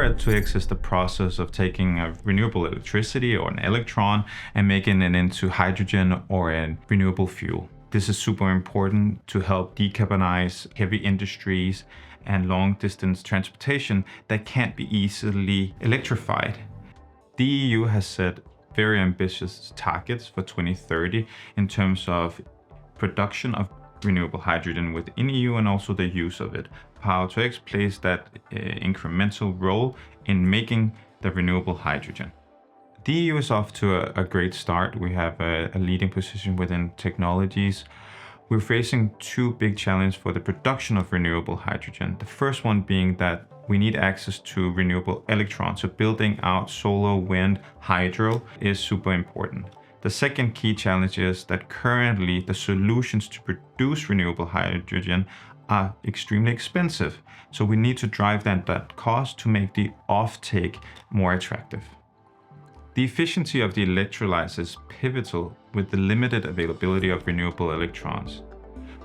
Power at PtX is the process of taking a renewable electricity or an electron and making it into hydrogen or a renewable fuel. This is super important to help decarbonize heavy industries and long-distance transportation that can't be easily electrified. The EU has set very ambitious targets for 2030 in terms of production of renewable hydrogen within EU and also the use of it. PtX plays that incremental role in making the renewable hydrogen. The EU is off to a great start. We have a leading position within technologies. We're facing two big challenges for the production of renewable hydrogen. The first one being that we need access to renewable electrons. So building out solar, wind, hydro is super important. The second key challenge is that currently the solutions to produce renewable hydrogen are extremely expensive. So we need to drive that cost to make the offtake more attractive. The efficiency of the electrolyzer is pivotal with the limited availability of renewable electrons.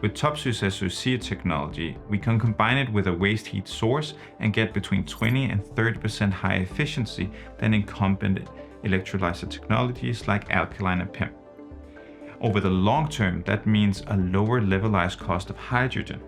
With Topsoe's SOC technology, we can combine it with a waste heat source and get between 20 and 30% higher efficiency than incumbent electrolyzer technologies like alkaline and PEM. Over the long term, that means a lower levelized cost of hydrogen.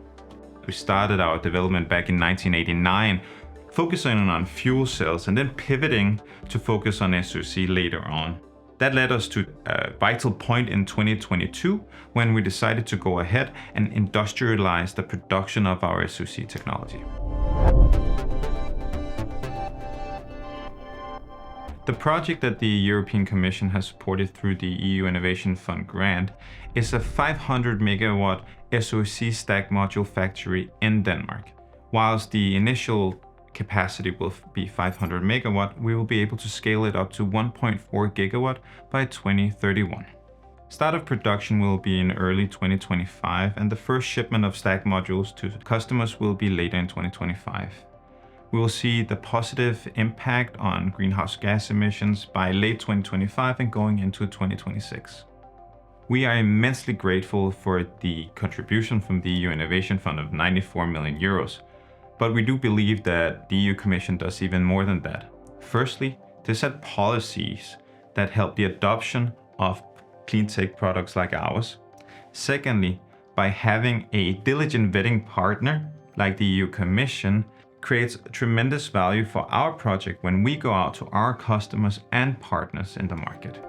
We started our development back in 1989, focusing on fuel cells and then pivoting to focus on SOC later on. That led us to a vital point in 2022 when we decided to go ahead and industrialize the production of our SOC technology. The project that the European Commission has supported through the EU Innovation Fund grant is a 500 megawatt SOC stack module factory in Denmark. Whilst the initial capacity will be 500 megawatt, we will be able to scale it up to 1.4 gigawatt by 2031. Start of production will be in early 2025, and the first shipment of stack modules to customers will be later in 2025. We will see the positive impact on greenhouse gas emissions by late 2025 and going into 2026. We are immensely grateful for the contribution from the EU Innovation Fund of 94 million euros. But we do believe that the EU Commission does even more than that. Firstly, they set policies that help the adoption of clean tech products like ours. Secondly, by having a diligent vetting partner like the EU Commission creates tremendous value for our project when we go out to our customers and partners in the market.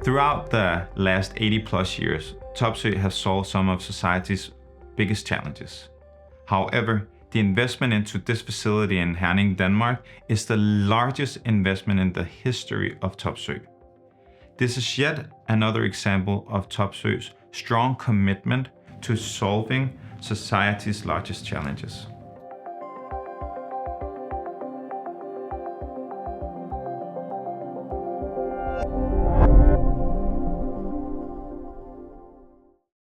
Throughout the last 80 plus years, Topsoe has solved some of society's biggest challenges. However, the investment into this facility in Herning, Denmark is the largest investment in the history of Topsoe. This is yet another example of Topsoe's strong commitment to solving society's largest challenges.